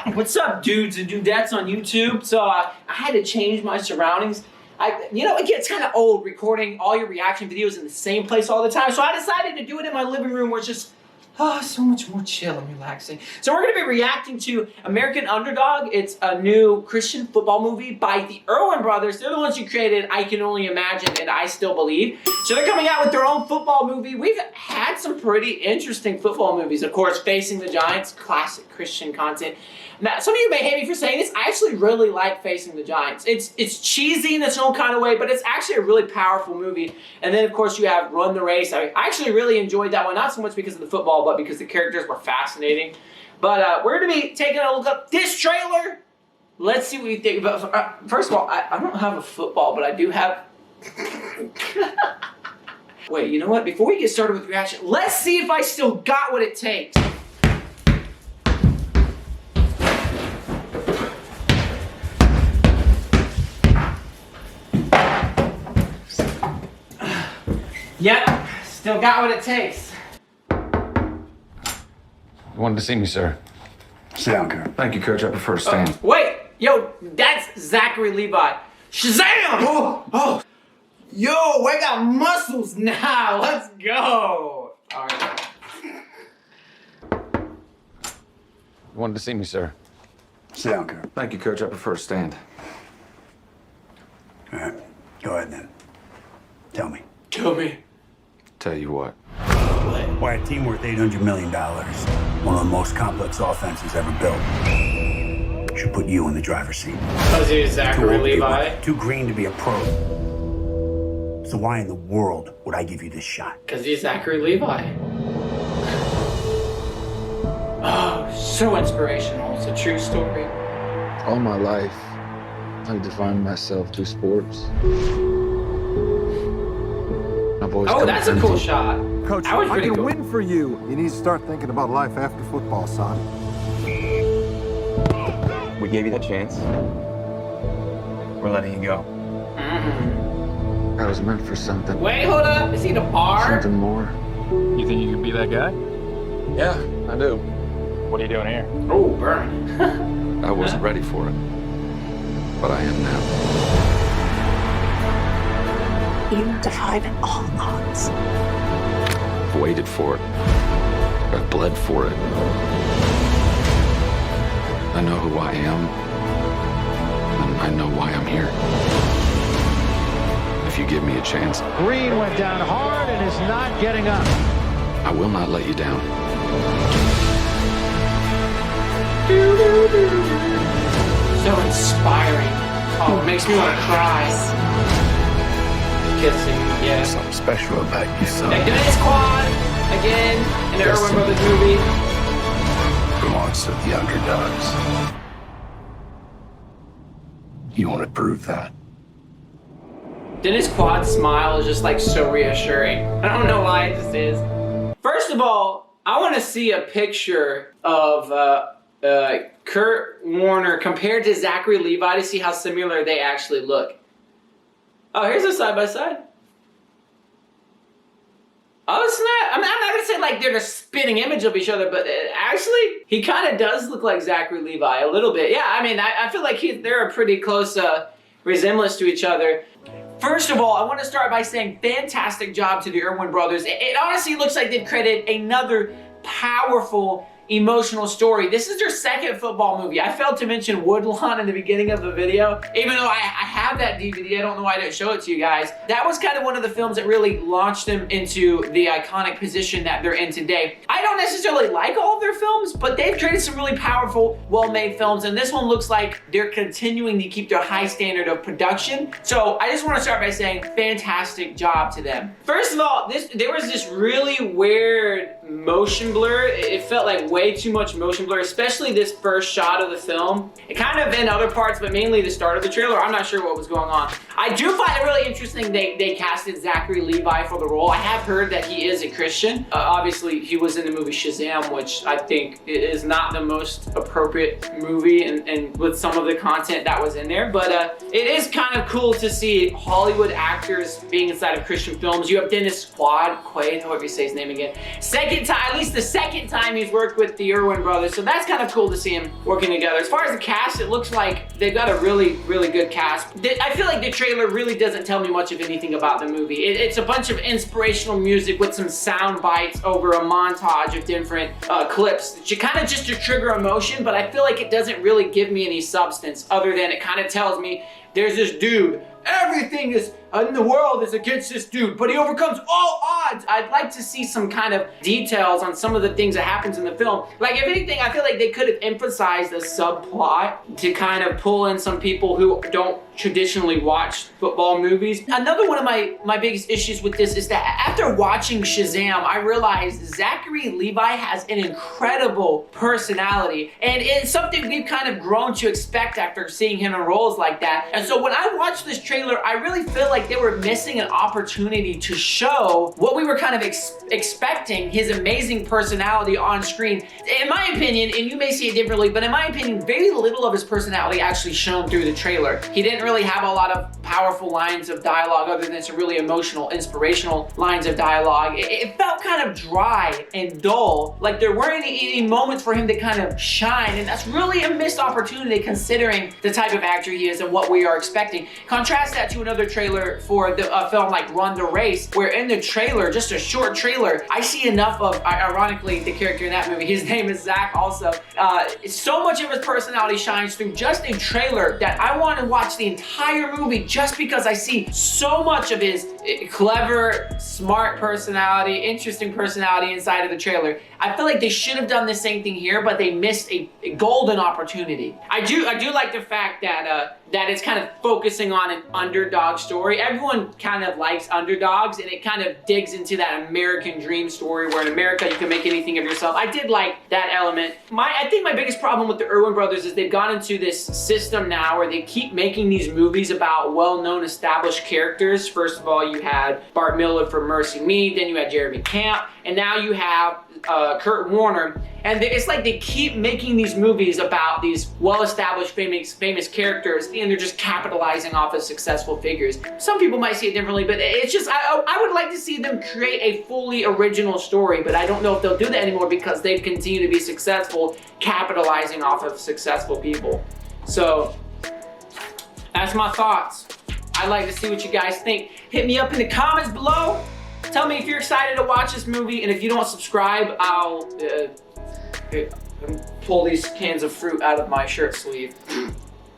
What's up, dudes and dudettes on YouTube? So I had to change my surroundings. It gets kind of old recording all your reaction videos in the same place all the time. So I decided to do it in my living room where it's just, so much more chill and relaxing. So we're gonna be reacting to American Underdog. It's a new Christian football movie by the Erwin Brothers. They're the ones who created I Can Only Imagine and I Still Believe. So they're coming out with their own football movie. We've had some pretty interesting football movies. Of course, Facing the Giants, classic Christian content. Now, some of you may hate me for saying this. I actually really like Facing the Giants. It's cheesy in its own kind of way, but it's actually a really powerful movie. And then, of course, you have Run the Race. I actually really enjoyed that one, not so much because of the football, but because the characters were fascinating. But we're going to be taking a look at this trailer. Let's see what you think. But first of all, I don't have a football, but I do have... Wait, you know what? Before we get started with reaction, let's see if I still got what it takes. Yep, still got what it takes. You wanted to see me, sir. Sit down, Kurt. Thank you, Coach. I prefer to stand. Wait, yo, that's Zachary Levi. Shazam! Oh! Yo, I got muscles now. Let's go. All right. You wanted to see me, sir. Sit down, Kurt. Thank you, Coach. I prefer to stand. All right, go ahead then. Tell me. Tell me. Tell you what. Why a team worth $800 million, one of the most complex offenses ever built, should put you in the driver's seat. Because he's Zachary Levi. Too green to be a pro. So why in the world would I give you this shot? Because he's Zachary Levi. Oh, so inspirational. It's a true story. All my life, I've defined myself through sports. Oh, that's a cool shot. Coach, that was I pretty can cool. win for you. You need to start thinking about life after football, son. We gave you the chance. We're letting you go. I was meant for something. Wait, hold up. Is he the bar? Something more. You think you could be that guy? Yeah, I do. What are you doing here? Oh, burn. I wasn't ready for it, but I am now. You defied all odds. I've waited for it. I've bled for it. I know who I am, and I know why I'm here. If you give me a chance, Green went down hard and is not getting up. I will not let you down. So inspiring. Oh, it makes me want to cry. Kissing, yeah. Something special about you, son. Back to this quad again in the Erwin Brothers movie. Belongs to the underdogs. You want to prove that? Dennis Quad's smile is just like so reassuring. I don't know why it just is. First of all, I want to see a picture of Kurt Warner compared to Zachary Levi to see how similar they actually look. Oh, here's a side-by-side. Oh, snap. I'm not going to say like they're the spitting image of each other, but actually, he kind of does look like Zachary Levi a little bit. Yeah, I mean, I feel like they're a pretty close resemblance to each other. First of all, I want to start by saying fantastic job to the Erwin Brothers. It honestly looks like they've created another powerful emotional story. This is their second football movie. I failed to mention Woodlawn in the beginning of the video. Even though I have that DVD, I don't know why I didn't show it to you guys. That was kind of one of the films that really launched them into the iconic position that they're in today. I don't necessarily like all of their films, but they've created some really powerful, well-made films, and this one looks like they're continuing to keep their high standard of production. So I just want to start by saying fantastic job to them. First of all, there was this really weird motion blur. It felt like way too much motion blur, especially this first shot of the film. It kind of in other parts, but mainly the start of the trailer. I'm not sure what was going on. I do find it really interesting they casted Zachary Levi for the role. I have heard that he is a Christian. Obviously, he was in the movie Shazam, which I think is not the most appropriate movie and with some of the content that was in there, but it is kind of cool to see Hollywood actors being inside of Christian films. You have Dennis Quaid, however you say his name again. Second second time, at least the second time he's worked with the Erwin Brothers, so that's kind of cool to see him working together. As far as the cast, it looks like they've got a really, really good cast. I feel like the trailer really doesn't tell me much of anything about the movie. It's a bunch of inspirational music with some sound bites over a montage of different clips, kind of just to trigger emotion, but I feel like it doesn't really give me any substance other than it kind of tells me there's this dude, everything is in the world is against this dude, but he overcomes all odds. I'd like to see some kind of details on some of the things that happens in the film. Like, if anything, I feel like they could have emphasized the subplot to kind of pull in some people who don't traditionally watch football movies. Another one of my biggest issues with this is that after watching Shazam, I realized Zachary Levi has an incredible personality, and it's something we've kind of grown to expect after seeing him in roles like that. And so when I watched this trailer, I really feel like they were missing an opportunity to show what we were kind of expecting, his amazing personality on screen. In my opinion, and you may see it differently, but in my opinion, very little of his personality actually shone through the trailer. He didn't really have a lot of powerful lines of dialogue other than some really emotional, inspirational lines of dialogue. It felt kind of dry and dull, like there weren't any moments for him to kind of shine, and that's really a missed opportunity considering the type of actor he is and what we are expecting. Contrast that to another trailer for a film like Run the Race, where in the trailer, just a short trailer, I see enough of, ironically, the character in that movie, his name is Zach also, so much of his personality shines through just a trailer that I want to watch the entire movie just because I see so much of his clever, smart personality, interesting personality inside of the trailer. I feel like they should have done the same thing here, but they missed a golden opportunity. I do like the fact that it's kind of focusing on an underdog story. Everyone kind of likes underdogs, and it kind of digs into that American dream story where in America you can make anything of yourself. I did like that element. I think my biggest problem with the Erwin Brothers is they've gone into this system now where they keep making these movies about well-known established characters. First of all, you had Bart Miller for Mercy Me, then you had Jeremy Camp, and now you have Kurt Warner, and it's like they keep making these movies about these well-established famous characters, and they're just capitalizing off of successful figures. Some people might see it differently, but it's just I would like to see them create a fully original story, but I don't know if they'll do that anymore because they've continued to be successful capitalizing off of successful people. So that's my thoughts. I'd like to see what you guys think. Hit me up in the comments below. Tell me if you're excited to watch this movie, and if you don't subscribe, I'll pull these cans of fruit out of my shirt sleeve.